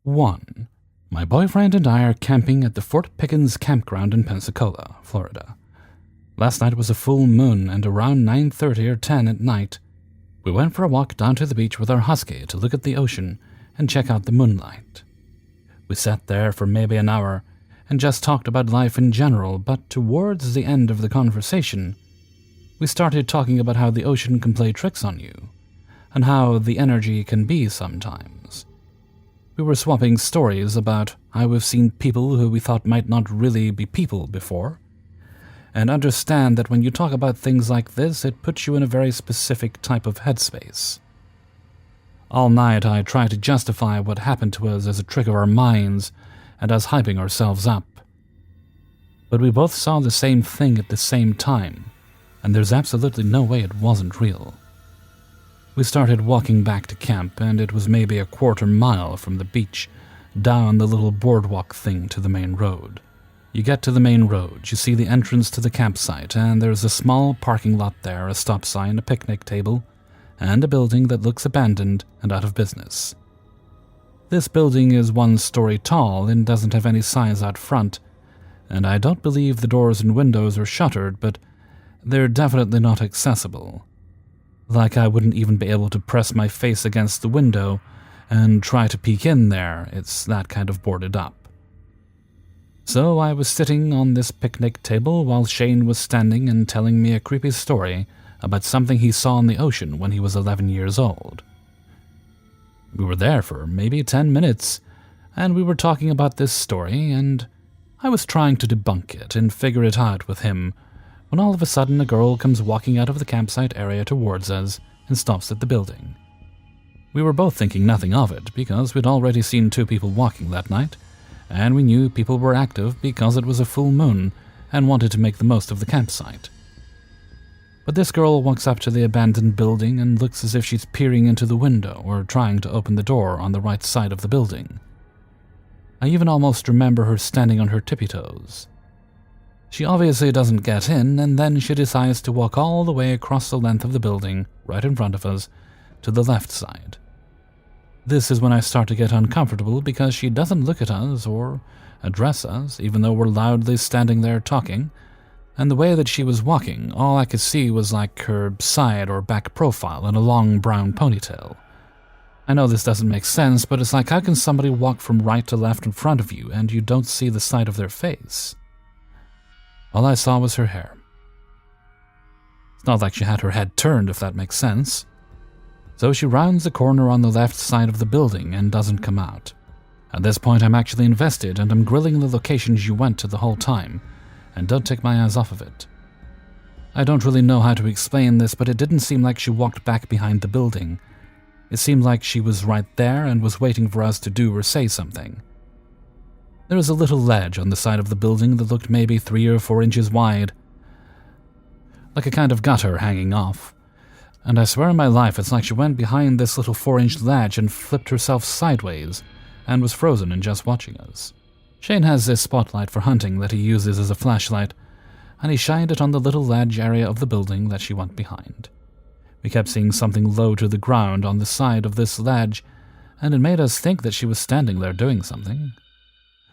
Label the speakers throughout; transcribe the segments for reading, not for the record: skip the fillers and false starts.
Speaker 1: 1. My boyfriend and I are camping at the Fort Pickens campground in Pensacola, Florida. Last night was a full moon, and around 9:30 or 10 at night, we went for a walk down to the beach with our husky to look at the ocean and check out the moonlight. We sat there for maybe an hour and just talked about life in general, but towards the end of the conversation, we started talking about how the ocean can play tricks on you, and how the energy can be sometimes. We were swapping stories about how we've seen people who we thought might not really be people before, and understand that when you talk about things like this, it puts you in a very specific type of headspace. All night I tried to justify what happened to us as a trick of our minds and us hyping ourselves up. But we both saw the same thing at the same time, and there's absolutely no way it wasn't real. We started walking back to camp, and it was maybe a quarter mile from the beach down the little boardwalk thing to the main road. You get to the main road, you see the entrance to the campsite, and there's a small parking lot there, a stop sign, a picnic table, and a building that looks abandoned and out of business. This building is 1 story tall and doesn't have any signs out front, and I don't believe the doors and windows are shuttered, but they're definitely not accessible. Like I wouldn't even be able to press my face against the window and try to peek in there, it's that kind of boarded up. So I was sitting on this picnic table while Shane was standing and telling me a creepy story about something he saw in the ocean when he was 11 years old. We were there for maybe 10 minutes, and we were talking about this story, and I was trying to debunk it and figure it out with him, when all of a sudden a girl comes walking out of the campsite area towards us and stops at the building. We were both thinking nothing of it, because we'd already seen 2 people walking that night, and we knew people were active because it was a full moon and wanted to make the most of the campsite. But this girl walks up to the abandoned building and looks as if she's peering into the window or trying to open the door on the right side of the building. I even almost remember her standing on her tippy toes. She obviously doesn't get in, and then she decides to walk all the way across the length of the building, right in front of us, to the left side. This is when I start to get uncomfortable because she doesn't look at us or address us, even though we're loudly standing there talking, and the way that she was walking, all I could see was like her side or back profile and a long brown ponytail. I know this doesn't make sense, but it's like, how can somebody walk from right to left in front of you and you don't see the side of their face? All I saw was her hair. It's not like she had her head turned, if that makes sense. So she rounds the corner on the left side of the building and doesn't come out. At this point I'm actually invested, and I'm grilling the locations you went to the whole time, and don't take my eyes off of it. I don't really know how to explain this, but it didn't seem like she walked back behind the building. It seemed like she was right there and was waiting for us to do or say something. There was a little ledge on the side of the building that looked maybe 3 or 4 inches wide, like a kind of gutter hanging off. And I swear on my life, it's like she went behind this little 4-inch ledge and flipped herself sideways and was frozen and just watching us. Shane has this spotlight for hunting that he uses as a flashlight, and he shined it on the little ledge area of the building that she went behind. We kept seeing something low to the ground on the side of this ledge, and it made us think that she was standing there doing something.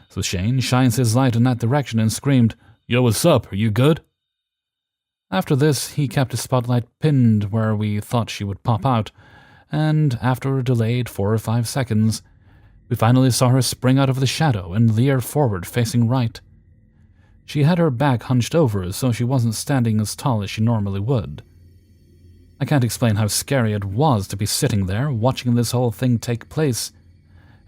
Speaker 1: So Shane shines his light in that direction and screamed, "Yo, what's up? Are you good?" After this, he kept his spotlight pinned where we thought she would pop out, and after a delayed 4 or 5 seconds, we finally saw her spring out of the shadow and leer forward facing right. She had her back hunched over, so she wasn't standing as tall as she normally would. I can't explain how scary it was to be sitting there watching this whole thing take place,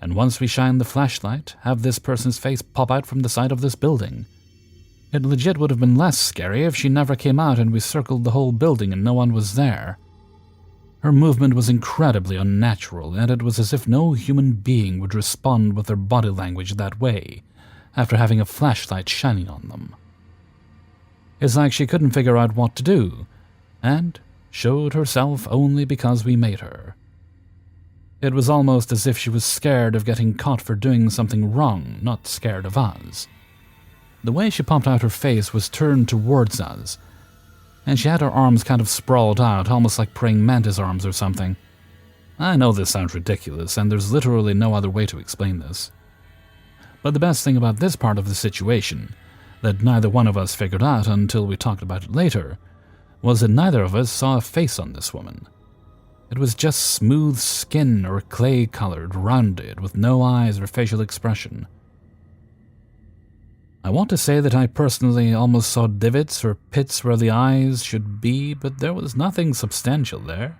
Speaker 1: and once we shine the flashlight, have this person's face pop out from the side of this building. It legit would have been less scary if she never came out and we circled the whole building and no one was there. Her movement was incredibly unnatural, and it was as if no human being would respond with their body language that way after having a flashlight shining on them. It's like she couldn't figure out what to do, and showed herself only because we made her. It was almost as if she was scared of getting caught for doing something wrong, not scared of us. The way she popped out her face was turned towards us, and she had her arms kind of sprawled out, almost like praying mantis arms or something. I know this sounds ridiculous, and there's literally no other way to explain this. But the best thing about this part of the situation, that neither one of us figured out until we talked about it later, was that neither of us saw a face on this woman. It was just smooth skin or clay-colored, rounded, with no eyes or facial expression. I want to say that I personally almost saw divots or pits where the eyes should be, but there was nothing substantial there.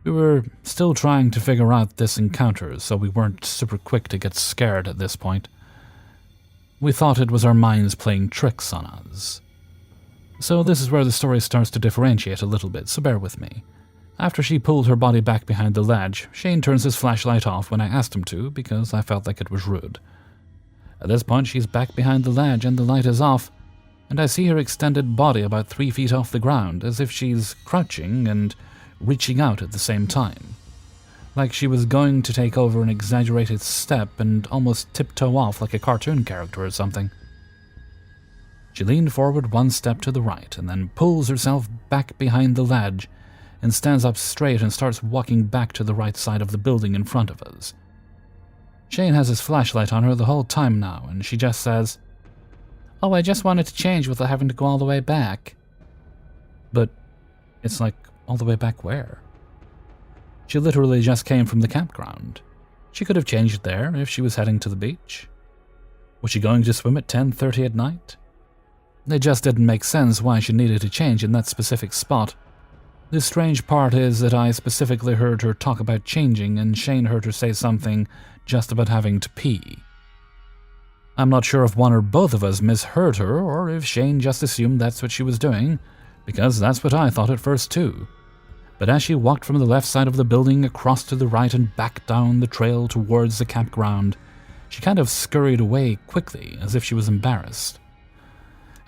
Speaker 1: We were still trying to figure out this encounter, so we weren't super quick to get scared at this point. We thought it was our minds playing tricks on us. So this is where the story starts to differentiate a little bit, so bear with me. After she pulled her body back behind the ledge, Shane turns his flashlight off when I asked him to, because I felt like it was rude. At this point, she's back behind the ledge and the light is off, and I see her extended body about 3 feet off the ground, as if she's crouching and reaching out at the same time. Like she was going to take over an exaggerated step and almost tiptoe off like a cartoon character or something. She leaned forward 1 step to the right and then pulls herself back behind the ledge and stands up straight and starts walking back to the right side of the building in front of us. Shane has his flashlight on her the whole time now, and she just says, "Oh, I just wanted to change without having to go all the way back." But it's like, all the way back where? She literally just came from the campground. She could have changed there if she was heading to the beach. Was she going to swim at 10:30 at night? It just didn't make sense why she needed to change in that specific spot. The strange part is that I specifically heard her talk about changing, and Shane heard her say something just about having to pee. I'm not sure if one or both of us misheard her, or if Shane just assumed that's what she was doing, because that's what I thought at first too. But as she walked from the left side of the building across to the right and back down the trail towards the campground, she kind of scurried away quickly, as if she was embarrassed.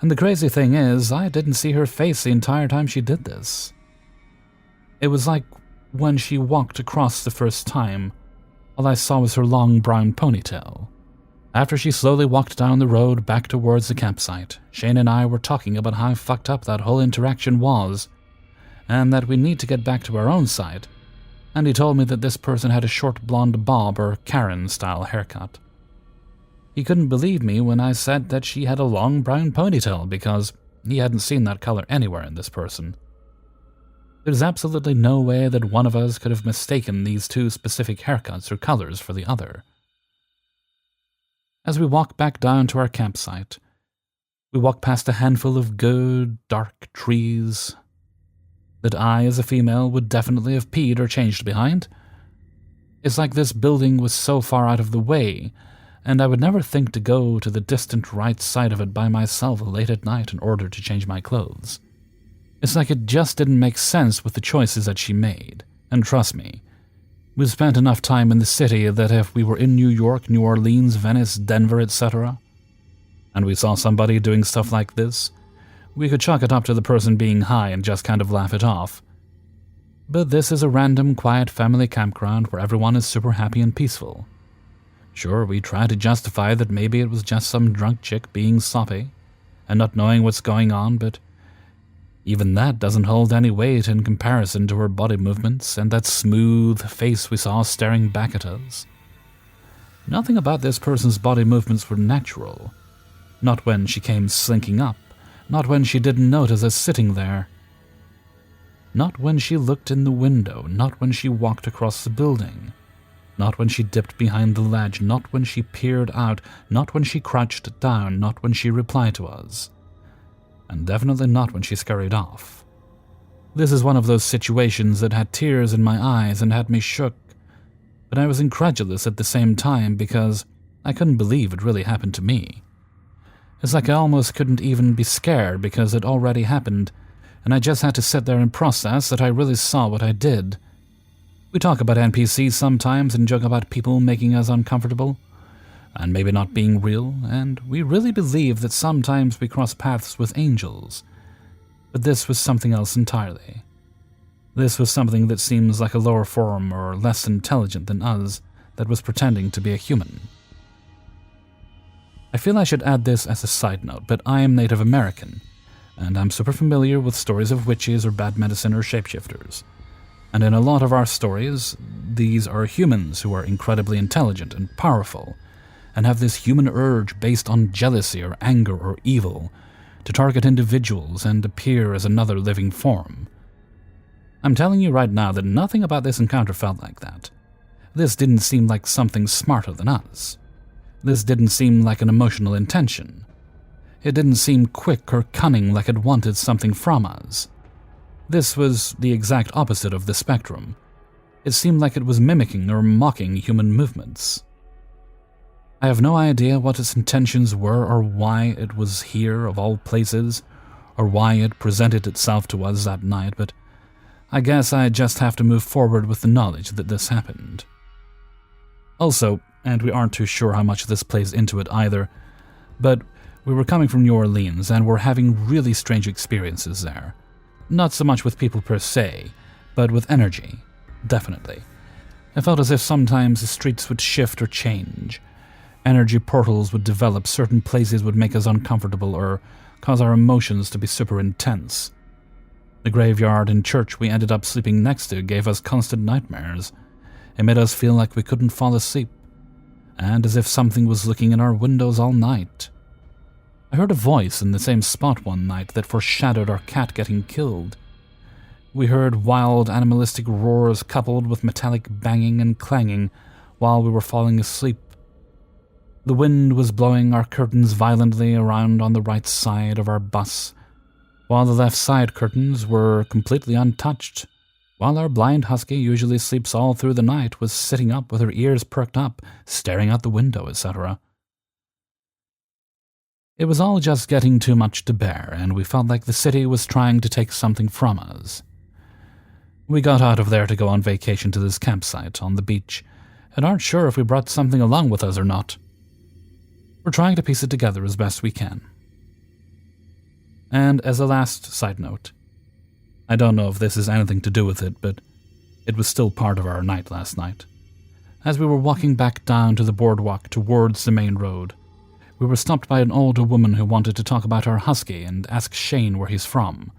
Speaker 1: And the crazy thing is, I didn't see her face the entire time she did this. It was like when she walked across the first time, all I saw was her long brown ponytail. After she slowly walked down the road back towards the campsite, Shane and I were talking about how fucked up that whole interaction was, and that we need to get back to our own side, and he told me that this person had a short blonde bob or Karen-style haircut. He couldn't believe me when I said that she had a long brown ponytail because he hadn't seen that color anywhere in this person. There's absolutely no way that one of us could have mistaken these 2 specific haircuts or colors for the other. As we walk back down to our campsite, we walk past a handful of good, dark trees that I, as a female, would definitely have peed or changed behind. It's like this building was so far out of the way, and I would never think to go to the distant right side of it by myself late at night in order to change my clothes. It's like it just didn't make sense with the choices that she made, and trust me, we've spent enough time in the city that if we were in New York, New Orleans, Venice, Denver, etc., and we saw somebody doing stuff like this, we could chalk it up to the person being high and just kind of laugh it off. But this is a random, quiet family campground where everyone is super happy and peaceful. Sure, we try to justify that maybe it was just some drunk chick being soppy and not knowing what's going on, but even that doesn't hold any weight in comparison to her body movements and that smooth face we saw staring back at us. Nothing about this person's body movements were natural. Not when she came slinking up, not when she didn't notice us sitting there. Not when she looked in the window, not when she walked across the building. Not when she dipped behind the ledge, not when she peered out, not when she crouched down, not when she replied to us. And definitely not when she scurried off. This is one of those situations that had tears in my eyes and had me shook, but I was incredulous at the same time because I couldn't believe it really happened to me. It's like I almost couldn't even be scared because it already happened, and I just had to sit there and process that I really saw what I did. We talk about NPCs sometimes and joke about people making us uncomfortable, and maybe not being real, and we really believe that sometimes we cross paths with angels. But this was something else entirely. This was something that seems like a lower form or less intelligent than us that was pretending to be a human. I feel I should add this as a side note, but I am Native American, and I'm super familiar with stories of witches or bad medicine or shapeshifters. And in a lot of our stories, these are humans who are incredibly intelligent and powerful, and have this human urge based on jealousy or anger or evil to target individuals and appear as another living form. I'm telling you right now that nothing about this encounter felt like that. This didn't seem like something smarter than us. This didn't seem like an emotional intention. It didn't seem quick or cunning like it wanted something from us. This was the exact opposite of the spectrum. It seemed like it was mimicking or mocking human movements. I have no idea what its intentions were or why it was here of all places, or why it presented itself to us that night, but I guess I just have to move forward with the knowledge that this happened. Also, and we aren't too sure how much this plays into it either, but we were coming from New Orleans and were having really strange experiences there. Not so much with people per se, but with energy, definitely. I felt as if sometimes the streets would shift or change. Energy portals would develop, certain places would make us uncomfortable or cause our emotions to be super intense. The graveyard and church we ended up sleeping next to gave us constant nightmares. It made us feel like we couldn't fall asleep, and as if something was looking in our windows all night. I heard a voice in the same spot one night that foreshadowed our cat getting killed. We heard wild animalistic roars coupled with metallic banging and clanging while we were falling asleep. The wind was blowing our curtains violently around on the right side of our bus, while the left side curtains were completely untouched, while our blind husky usually sleeps all through the night was sitting up with her ears perked up, staring out the window, etc. It was all just getting too much to bear, and we felt like the city was trying to take something from us. We got out of there to go on vacation to this campsite on the beach, and aren't sure if we brought something along with us or not. We're trying to piece it together as best we can. And as a last side note, I don't know if this has anything to do with it, but it was still part of our night last night. As we were walking back down to the boardwalk towards the main road, we were stopped by an older woman who wanted to talk about our husky and ask Shane where he's from.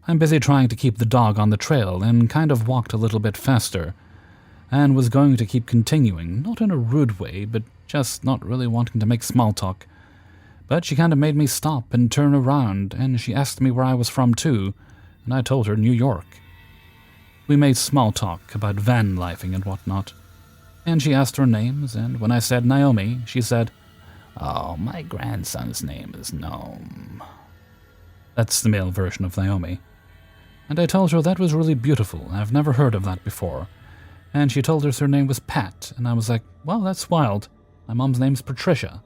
Speaker 1: I'm busy trying to keep the dog on the trail and kind of walked a little bit faster, and was going to keep continuing, not in a rude way, but just not really wanting to make small talk. But she kind of made me stop and turn around, and she asked me where I was from too, and I told her New York. We made small talk about van lifing and whatnot, and she asked our names, and when I said Naomi, she said, "Oh, my grandson's name is Gnome." That's the male version of Naomi. And I told her that was really beautiful, I've never heard of that before. And she told us her name was Pat, and I was like, well, that's wild. My mom's name's Patricia.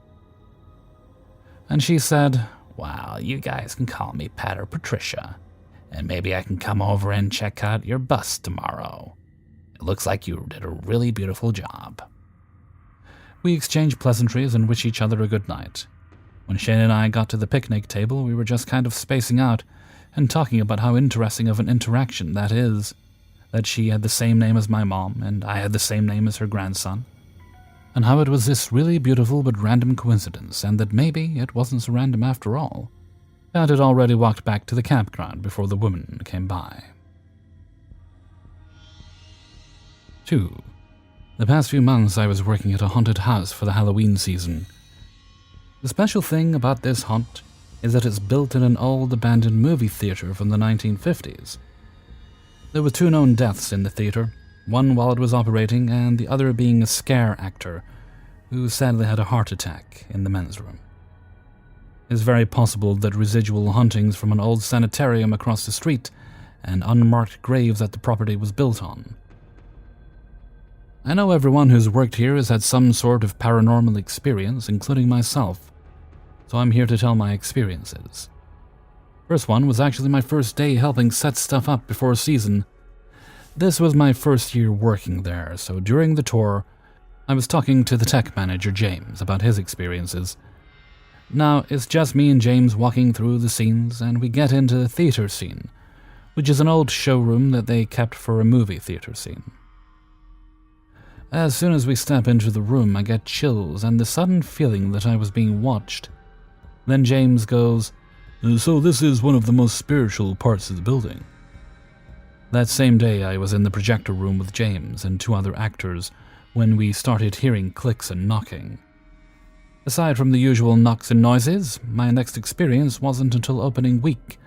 Speaker 1: And she said, well, you guys can call me Pat or Patricia, and maybe I can come over and check out your bus tomorrow. It looks like you did a really beautiful job. We exchanged pleasantries and wished each other a good night. When Shane and I got to the picnic table, we were just kind of spacing out and talking about how interesting of an interaction that is, that she had the same name as my mom and I had the same name as her grandson, and how it was this really beautiful but random coincidence, and that maybe it wasn't so random after all. Pat had already walked back to the campground before the woman came by. 2. The past few months I was working at a haunted house for the Halloween season. The special thing about this haunt is that it's built in an old abandoned movie theater from the 1950s. There were 2 known deaths in the theater, one while it was operating and the other being a scare actor who sadly had a heart attack in the men's room. It's very possible that residual hauntings from an old sanitarium across the street and unmarked graves that the property was built on. I know everyone who's worked here has had some sort of paranormal experience, including myself, so I'm here to tell my experiences. First one was actually my first day helping set stuff up before season. This was my first year working there, so during the tour, I was talking to the tech manager, James, about his experiences. Now, it's just me and James walking through the scenes, and we get into the theater scene, which is an old showroom that they kept for a movie theater scene. As soon as we step into the room, I get chills and the sudden feeling that I was being watched. Then James goes, "So this is one of the most spiritual parts of the building." That same day, I was in the projector room with James and 2 other actors when we started hearing clicks and knocking. Aside from the usual knocks and noises, my next experience wasn't until opening week,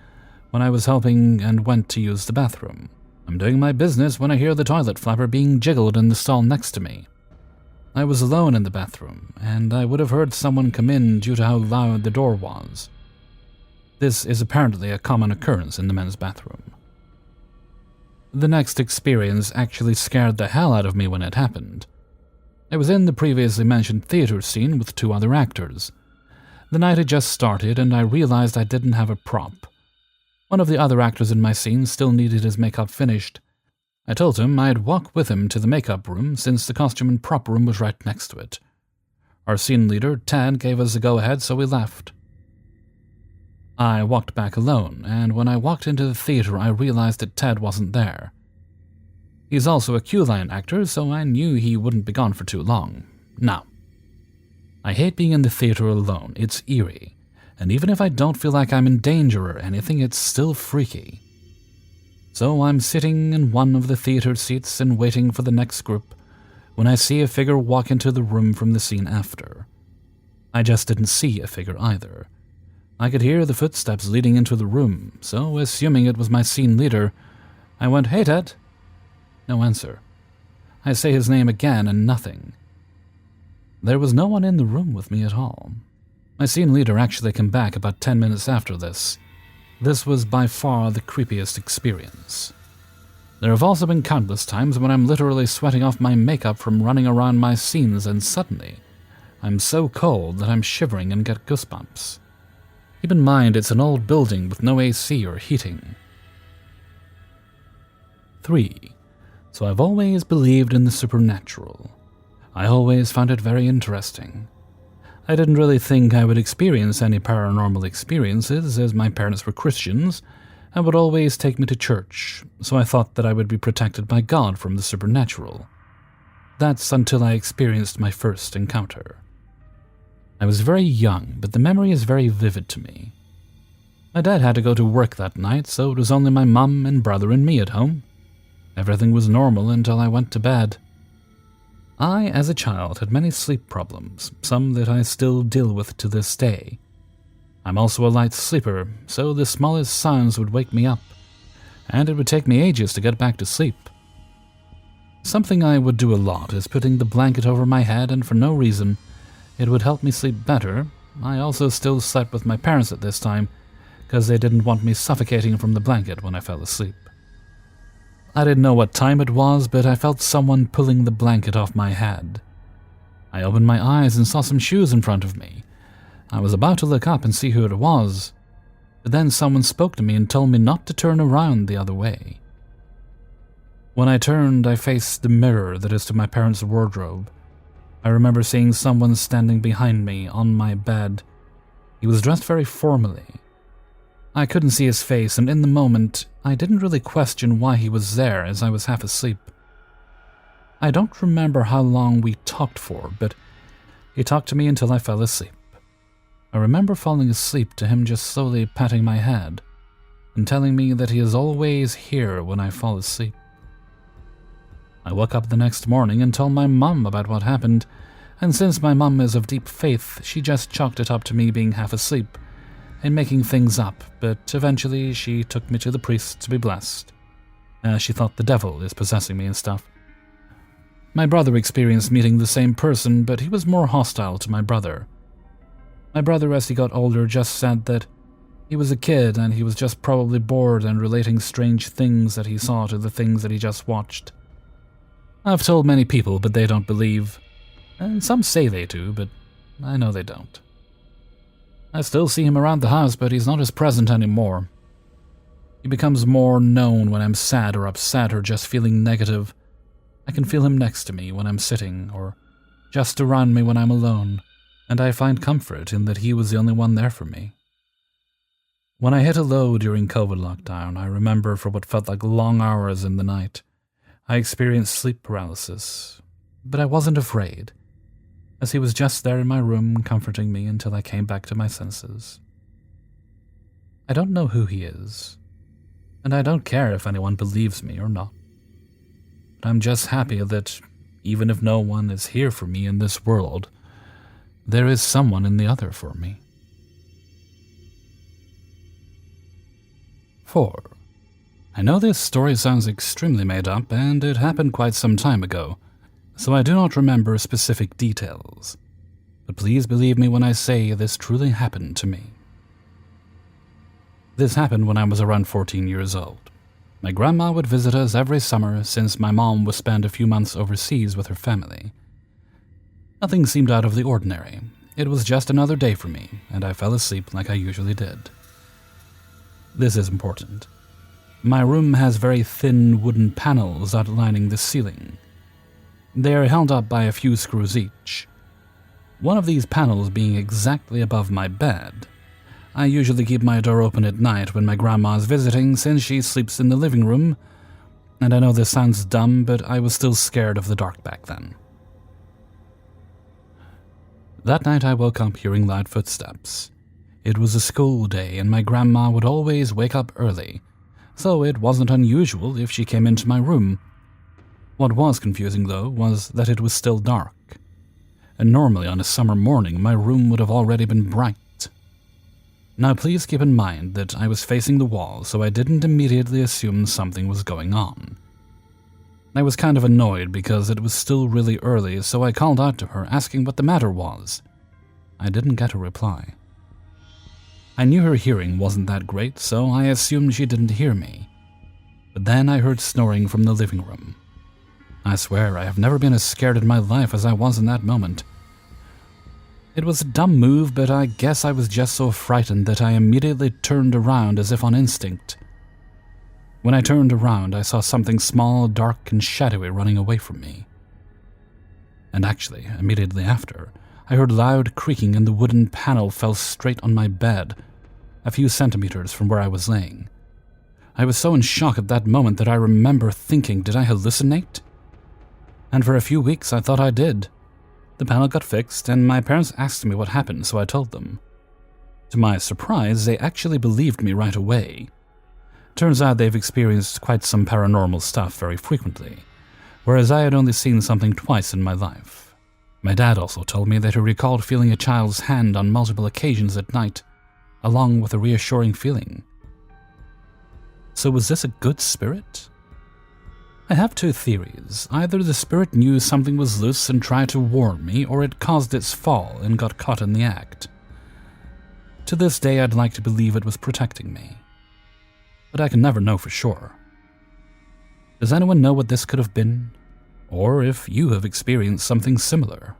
Speaker 1: when I was helping and went to use the bathroom. I'm doing my business when I hear the toilet flapper being jiggled in the stall next to me. I was alone in the bathroom, and I would have heard someone come in due to how loud the door was. This is apparently a common occurrence in the men's bathroom. The next experience actually scared the hell out of me when it happened. I was in the previously mentioned theater scene with 2 other actors. The night had just started, and I realized I didn't have a prop. One of the other actors in my scene still needed his makeup finished. I told him I'd walk with him to the makeup room since the costume and prop room was right next to it. Our scene leader, Ted, gave us the go-ahead, so we left. I walked back alone, and when I walked into the theater, I realized that Ted wasn't there. He's also a Q-line actor, so I knew he wouldn't be gone for too long. Now, I hate being in the theater alone. It's eerie, and even if I don't feel like I'm in danger or anything, it's still freaky. So I'm sitting in one of the theater seats and waiting for the next group when I see a figure walk into the room from the scene after. I just didn't see a figure either. I could hear the footsteps leading into the room, so assuming it was my scene leader, I went, "Hey, Ted." No answer. I say his name again and nothing. There was no one in the room with me at all. My scene leader actually came back about 10 minutes after this. This was by far the creepiest experience. There have also been countless times when I'm literally sweating off my makeup from running around my scenes, and suddenly I'm so cold that I'm shivering and get goosebumps. Keep in mind it's an old building with no AC or heating. 3. So I've always believed in the supernatural. I always found it very interesting. I didn't really think I would experience any paranormal experiences, as my parents were Christians and would always take me to church, so I thought that I would be protected by God from the supernatural. That's until I experienced my first encounter. I was very young, but the memory is very vivid to me. My dad had to go to work that night, so it was only my mum and brother and me at home. Everything was normal until I went to bed. I, as a child, had many sleep problems, some that I still deal with to this day. I'm also a light sleeper, so the smallest sounds would wake me up, and it would take me ages to get back to sleep. Something I would do a lot is putting the blanket over my head, and for no reason, it would help me sleep better. I also still slept with my parents at this time, because they didn't want me suffocating from the blanket when I fell asleep. I didn't know what time it was, but I felt someone pulling the blanket off my head. I opened my eyes and saw some shoes in front of me. I was about to look up and see who it was, but then someone spoke to me and told me not to turn around the other way. When I turned, I faced the mirror that is to my parents' wardrobe. I remember seeing someone standing behind me on my bed. He was dressed very formally. I couldn't see his face, and in the moment, I didn't really question why he was there, as I was half asleep. I don't remember how long we talked for, but he talked to me until I fell asleep. I remember falling asleep to him just slowly patting my head and telling me that he is always here when I fall asleep. I woke up the next morning and told my mum about what happened, and since my mum is of deep faith, she just chalked it up to me being half asleep and making things up, but eventually she took me to the priest to be blessed. She thought the devil is possessing me and stuff. My brother experienced meeting the same person, but he was more hostile to my brother. My brother, as he got older, just said that he was a kid and he was just probably bored and relating strange things that he saw to the things that he just watched. I've told many people, but they don't believe. And some say they do, but I know they don't. I still see him around the house, but he's not as present anymore. He becomes more known when I'm sad or upset or just feeling negative. I can feel him next to me when I'm sitting, or just around me when I'm alone, and I find comfort in that he was the only one there for me. When I hit a low during COVID lockdown, I remember for what felt like long hours in the night, I experienced sleep paralysis, but I wasn't afraid, as he was just there in my room comforting me until I came back to my senses. I don't know who he is. and I don't care if anyone believes me or not. But I'm just happy that even if no one is here for me in this world, there is someone in the other for me. 4. I know this story sounds extremely made up, and it happened quite some time ago, so I do not remember specific details. But please believe me when I say this truly happened to me. This happened when I was around 14 years old. My grandma would visit us every summer since my mom would spend a few months overseas with her family. Nothing seemed out of the ordinary. It was just another day for me, and I fell asleep like I usually did. This is important. My room has very thin wooden panels outlining the ceiling. They are held up by a few screws each. One of these panels being exactly above my bed. I usually keep my door open at night when my grandma is visiting since she sleeps in the living room, and I know this sounds dumb, but I was still scared of the dark back then. That night I woke up hearing loud footsteps. It was a school day and my grandma would always wake up early, so it wasn't unusual if she came into my room. What was confusing though was that it was still dark, and normally on a summer morning my room would have already been bright. Now please keep in mind that I was facing the wall, so I didn't immediately assume something was going on. I was kind of annoyed because it was still really early, so I called out to her asking what the matter was. I didn't get a reply. I knew her hearing wasn't that great, so I assumed she didn't hear me. But then I heard snoring from the living room. I swear I have never been as scared in my life as I was in that moment. It was a dumb move, but I guess I was just so frightened that I immediately turned around as if on instinct. When I turned around, I saw something small, dark, and shadowy running away from me. And actually, immediately after, I heard loud creaking and the wooden panel fell straight on my bed, a few centimeters from where I was laying. I was so in shock at that moment that I remember thinking, did I hallucinate? And for a few weeks I thought I did. The panel got fixed, and my parents asked me what happened, so I told them. To my surprise, they actually believed me right away. Turns out they've experienced quite some paranormal stuff very frequently, whereas I had only seen something twice in my life. My dad also told me that he recalled feeling a child's hand on multiple occasions at night, along with a reassuring feeling. So was this a good spirit? I have two theories. Either the spirit knew something was loose and tried to warn me, or it caused its fall and got caught in the act. To this day, I'd like to believe it was protecting me, but I can never know for sure. Does anyone know what this could have been? Or if you have experienced something similar?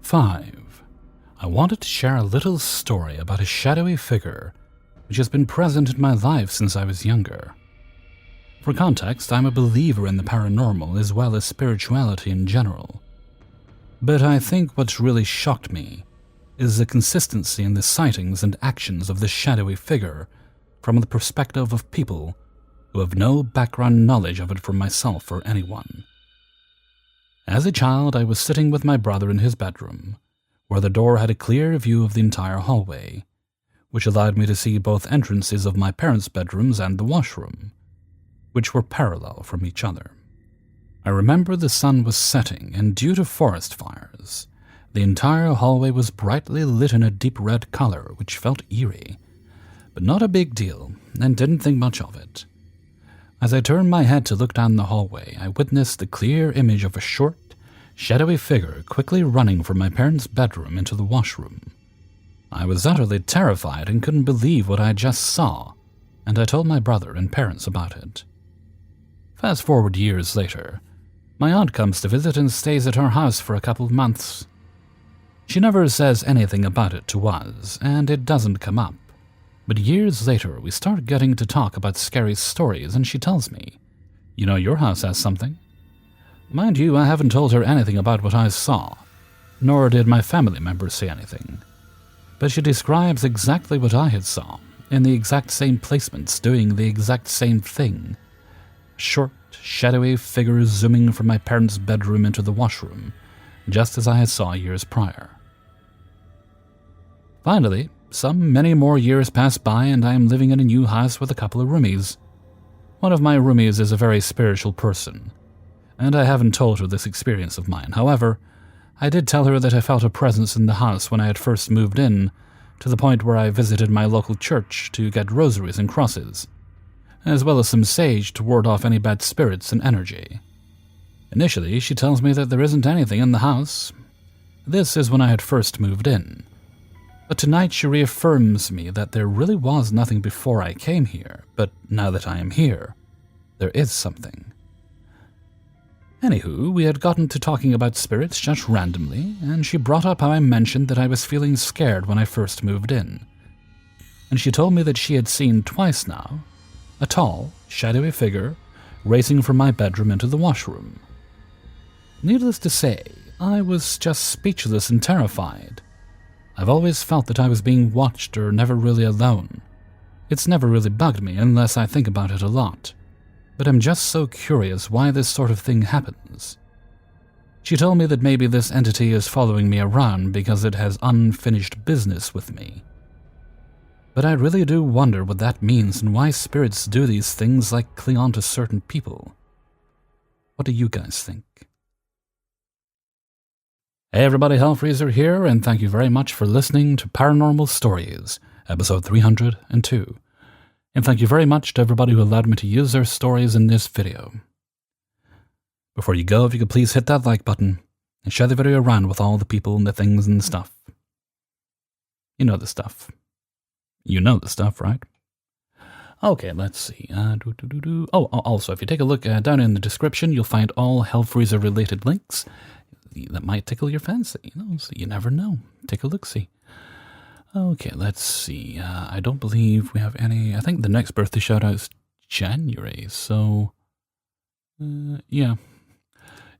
Speaker 1: 5. I wanted to share a little story about a shadowy figure which has been present in my life since I was younger. For context, I'm a believer in the paranormal as well as spirituality in general. But I think what's really shocked me is the consistency in the sightings and actions of this shadowy figure from the perspective of people who have no background knowledge of it from myself or anyone. As a child, I was sitting with my brother in his bedroom, where the door had a clear view of the entire hallway, which allowed me to see both entrances of my parents' bedrooms and the washroom, which were parallel from each other. I remember the sun was setting, and due to forest fires, the entire hallway was brightly lit in a deep red color, which felt eerie, but not a big deal, and didn't think much of it. As I turned my head to look down the hallway, I witnessed the clear image of a short, shadowy figure quickly running from my parents' bedroom into the washroom. I was utterly terrified and couldn't believe what I just saw, and I told my brother and parents about it. Fast forward years later, my aunt comes to visit and stays at our house for a couple of months. She never says anything about it to us, and it doesn't come up. But years later, we start getting to talk about scary stories, and she tells me, "You know, your house has something." Mind you, I haven't told her anything about what I saw, nor did my family members say anything. But she describes exactly what I had saw, in the exact same placements, doing the exact same thing. Short, shadowy figures zooming from my parents' bedroom into the washroom, just as I had saw years prior. Finally, some many more years pass by and I am living in a new house with a couple of roomies. One of my roomies is a very spiritual person, and I haven't told her this experience of mine. However, I did tell her that I felt a presence in the house when I had first moved in, to the point where I visited my local church to get rosaries and crosses, as well as some sage to ward off any bad spirits and energy. Initially, she tells me that there isn't anything in the house. This is when I had first moved in. But tonight she reaffirms me that there really was nothing before I came here, but now that I am here, there is something. Anywho, we had gotten to talking about spirits just randomly, and she brought up how I mentioned that I was feeling scared when I first moved in. And she told me that she had seen twice now a tall, shadowy figure racing from my bedroom into the washroom. Needless to say, I was just speechless and terrified. I've always felt that I was being watched or never really alone. It's never really bugged me unless I think about it a lot. But I'm just so curious why this sort of thing happens. She told me that maybe this entity is following me around because it has unfinished business with me. But I really do wonder what that means and why spirits do these things like cling on to certain people. What do you guys think? Hey everybody, Hellfreezer here, and thank you very much for listening to Paranormal Stories, episode 302. And thank you very much to everybody who allowed me to use their stories in this video. Before you go, if you could please hit that like button and share the video around with all the people and the things and the stuff. You know the stuff. You know the stuff, right? Okay, let's see. Also, if you take a look down in the description, you'll find all Hellfreezer related links that might tickle your fancy, so you never know. Take a look-see. Okay, let's see. I don't believe we have any. I think the next birthday shout-out's January, so yeah,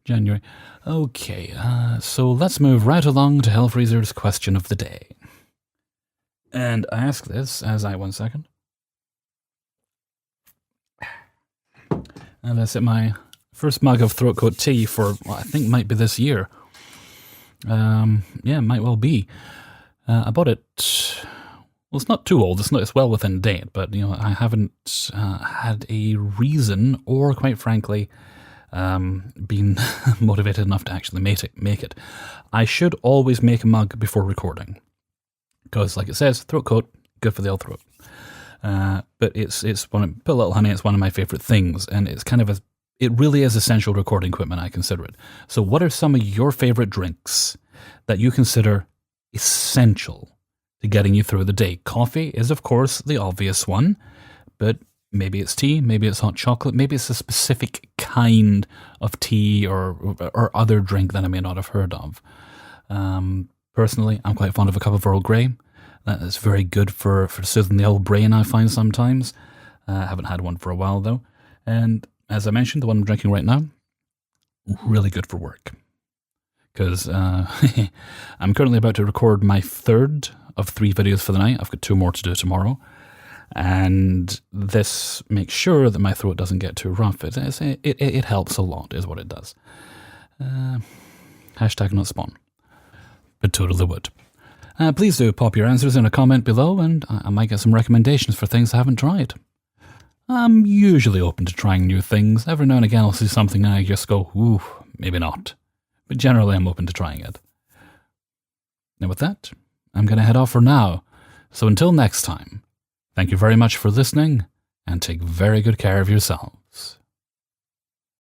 Speaker 1: January. Okay, so let's move right along to Hellfreezer's question of the day. And I ask this as I 1 second. And that's at my first mug of throat coat tea for what I think might be this year. Yeah, might well be. I bought it. Well, it's not too old. It's well within date, but I haven't had a reason, or quite frankly, been motivated enough to actually make it. I should always make a mug before recording, because, like it says, throat coat, good for the old throat. But it's put a little honey. It's one of my favorite things, and it's kind of it really is essential recording equipment, I consider it. So what are some of your favorite drinks that you consider essential to getting you through the day? Coffee is, of course, the obvious one, but maybe it's tea, maybe it's hot chocolate, maybe it's a specific kind of tea or other drink that I may not have heard of. Personally, I'm quite fond of a cup of Earl Grey. That is very good for soothing the old brain, I find sometimes. I haven't had one for a while, though. And as I mentioned, the one I'm drinking right now, really good for work. Because I'm currently about to record my third of 3 videos for the night. I've got 2 more to do tomorrow. And this makes sure that my throat doesn't get too rough. It helps a lot, is what it does. Hashtag not spawn. But totally would. Please do pop your answers in a comment below, and I might get some recommendations for things I haven't tried. I'm usually open to trying new things. Every now and again I'll see something and I just go, ooh, maybe not. But generally I'm open to trying it. Now with that, I'm going to head off for now. So until next time, thank you very much for listening, and take very good care of yourself.